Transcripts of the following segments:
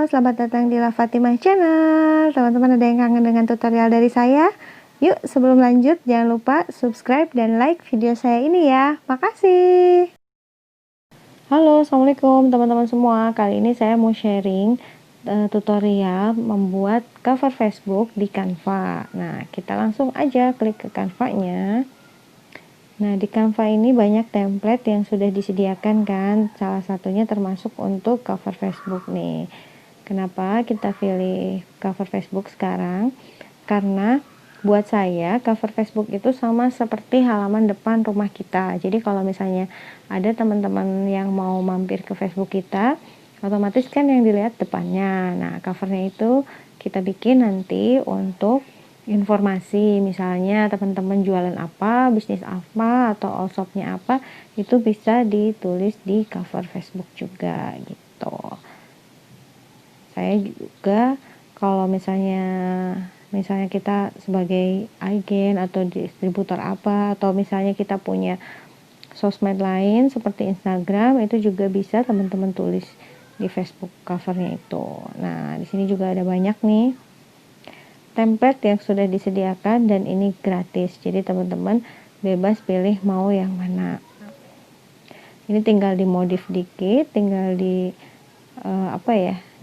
selamat datang di La Fatimah Channel. Teman-teman ada yang kangen dengan tutorial dari saya? Yuk, sebelum lanjut jangan lupa subscribe dan like video saya ini ya. Makasih. Halo, assalamualaikum teman-teman semua. Kali ini saya mau sharing tutorial membuat cover Facebook di Canva. Nah, kita langsung aja klik ke Canva-nya. Nah, di Canva ini banyak template yang sudah disediakan kan. Salah satunya termasuk untuk cover Facebook nih. Kenapa kita pilih cover Facebook sekarang? Karena buat saya cover Facebook itu sama seperti halaman depan rumah kita. Jadi kalau misalnya ada teman-teman yang mau mampir ke Facebook kita, otomatis kan yang dilihat depannya. Nah, covernya itu kita bikin nanti untuk informasi, misalnya teman-teman jualan apa, bisnis apa, atau all shopnya apa, itu bisa ditulis di cover Facebook juga gitu. Saya juga kalau misalnya kita sebagai agen atau distributor apa, atau misalnya kita punya sosmed lain seperti Instagram, itu juga bisa teman-teman tulis di Facebook covernya itu. Nah, di sini juga ada banyak nih template yang sudah disediakan dan ini gratis. Jadi teman-teman bebas pilih mau yang mana. Ini tinggal dimodif dikit, tinggal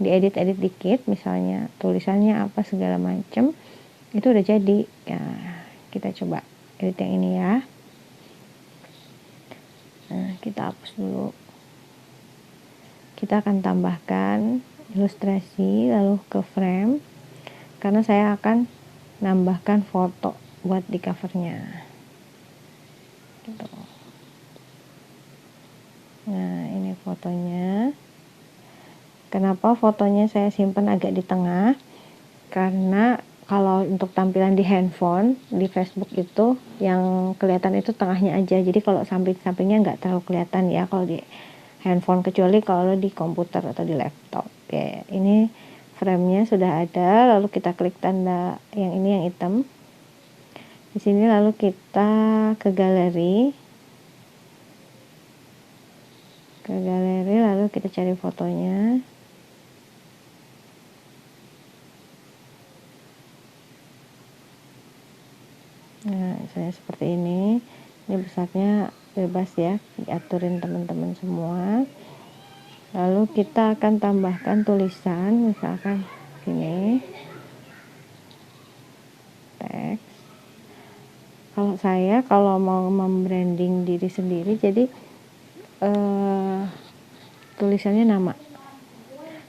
diedit-edit dikit, misalnya tulisannya apa segala macam. Itu udah jadi. Ya, kita coba edit yang ini ya. Nah, kita hapus dulu. Kita akan tambahkan ilustrasi lalu ke frame. Karena saya akan nambahkan foto buat di covernya gitu. Nah, ini fotonya. Kenapa fotonya saya simpan agak di tengah? Karena kalau untuk tampilan di handphone di Facebook itu yang kelihatan itu tengahnya aja, jadi kalau samping-sampingnya nggak terlalu kelihatan ya kalau di handphone, kecuali kalau di komputer atau di laptop. Oke, ini framenya sudah ada, lalu kita klik tanda yang ini yang hitam di sini, lalu kita ke galeri, lalu kita cari fotonya. Nah, misalnya seperti ini besarnya bebas ya, diaturin teman-teman semua. Lalu kita akan tambahkan tulisan, misalkan sini teks. Kalau mau membranding diri sendiri, jadi tulisannya nama.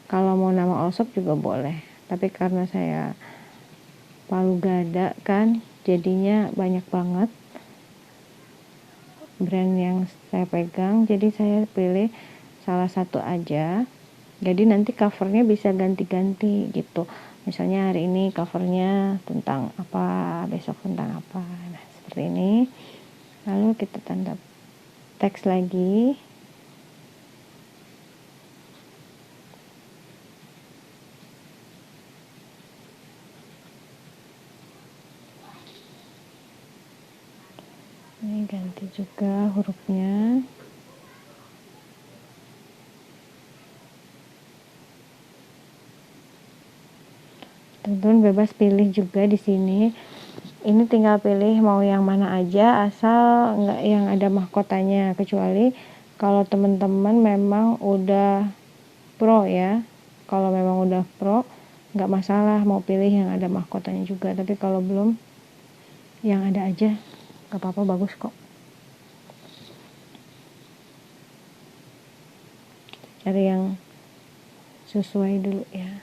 Kalau mau nama all shop juga boleh, tapi karena saya palu gada kan, jadinya banyak banget brand yang saya pegang, jadi saya pilih salah satu aja. Jadi nanti covernya bisa ganti-ganti gitu, misalnya hari ini covernya tentang apa, besok tentang apa. Nah, seperti ini. Lalu kita tanda teks lagi. Ini ganti juga hurufnya. Teman-teman bebas pilih juga di sini. Ini tinggal pilih mau yang mana aja, asal nggak yang ada mahkotanya, kecuali kalau teman-teman memang udah pro ya. Kalau memang udah pro, nggak masalah mau pilih yang ada mahkotanya juga. Tapi kalau belum, yang ada aja nggak apa-apa, bagus kok. Cari yang sesuai dulu ya.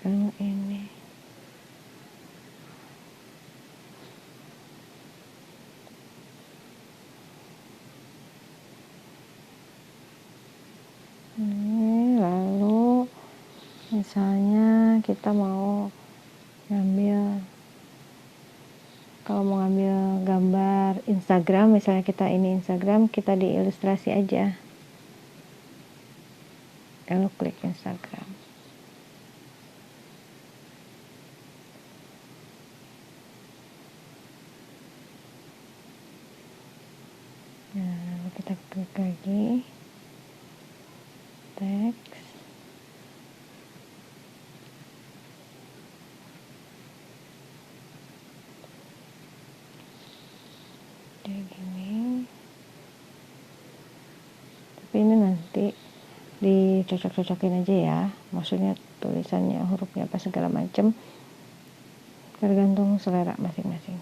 Yang ini. Lalu misalnya kita mau ngambil, kalau mau ngambil gambar Instagram, misalnya kita ini Instagram, kita di ilustrasi aja, lalu klik Instagram. kita klik lagi teks, kayak gini. Tapi ini nanti dicocok-cocokin aja ya, maksudnya tulisannya, hurufnya apa segala macam, tergantung selera masing-masing.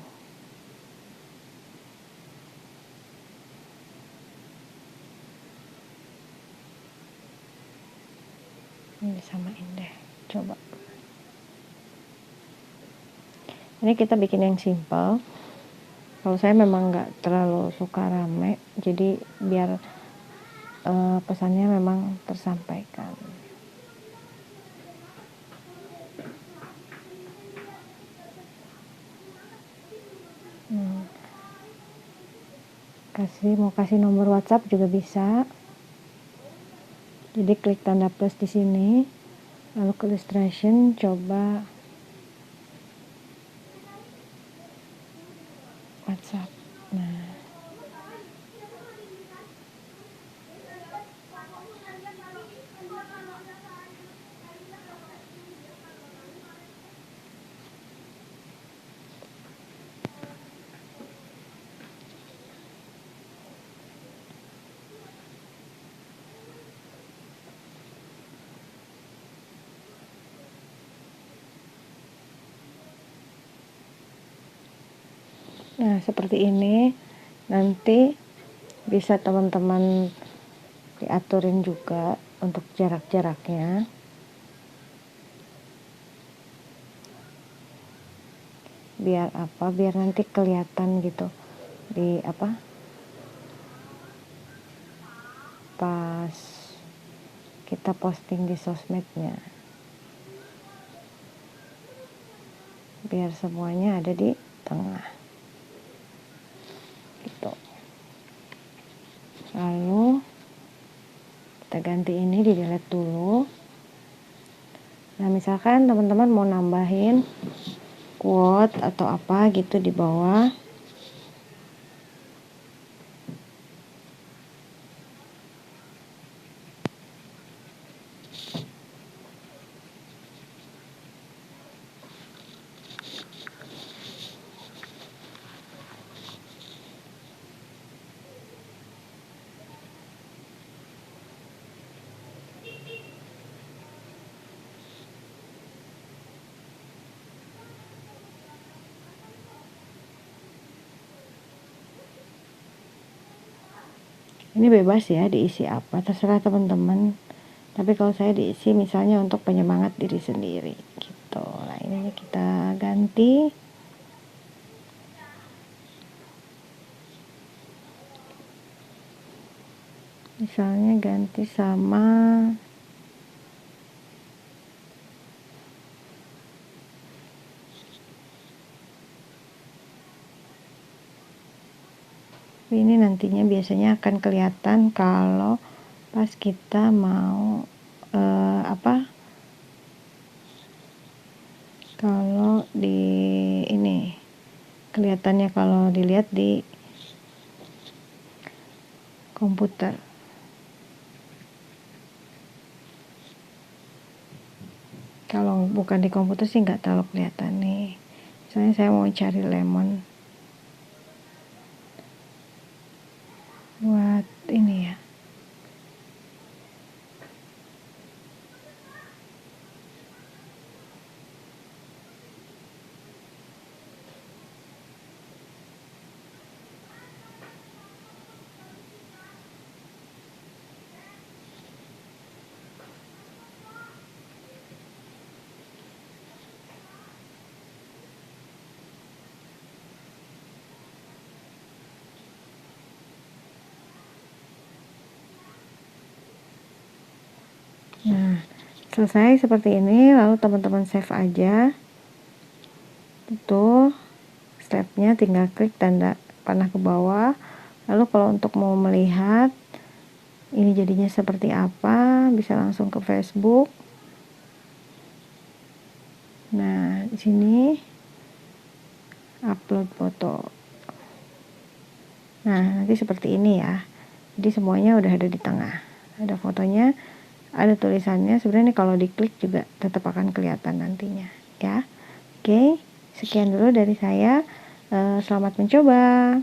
Ini samain deh, coba. Ini kita bikin yang simple. Kalau saya memang nggak terlalu suka rame, jadi biar pesannya memang tersampaikan. Mau kasih nomor WhatsApp juga bisa. Jadi klik tanda plus di sini, lalu ke illustration, coba WhatsApp. Nah, seperti ini. Nanti bisa teman-teman diaturin juga untuk jarak-jaraknya. Biar apa? Biar nanti kelihatan gitu di apa? Pas kita posting di sosmednya. Biar semuanya ada di tengah. Gitu. Lalu kita ganti ini, di delete dulu. Nah, misalkan teman-teman mau nambahin quote atau apa gitu di bawah, ini bebas ya diisi apa, terserah teman-teman. Tapi kalau saya diisi misalnya untuk penyemangat diri sendiri gitu. Nah, ini kita ganti. Misalnya ganti sama ini, nantinya biasanya akan kelihatan kalau pas kita mau kalau di ini kelihatannya kalau dilihat di komputer. Kalau bukan di komputer sih nggak terlalu kelihatan nih. Misalnya saya mau cari lemon buat ini ya. Nah, selesai seperti ini, lalu teman-teman save aja. Itu stepnya, tinggal klik tanda panah ke bawah. Lalu kalau untuk mau melihat ini jadinya seperti apa, bisa langsung ke Facebook. Nah, di sini upload foto. Nah, nanti seperti ini ya. Jadi semuanya udah ada di tengah, ada fotonya, ada tulisannya. Sebenarnya kalau diklik juga tetap akan kelihatan nantinya ya. Oke, sekian dulu dari saya. Selamat mencoba.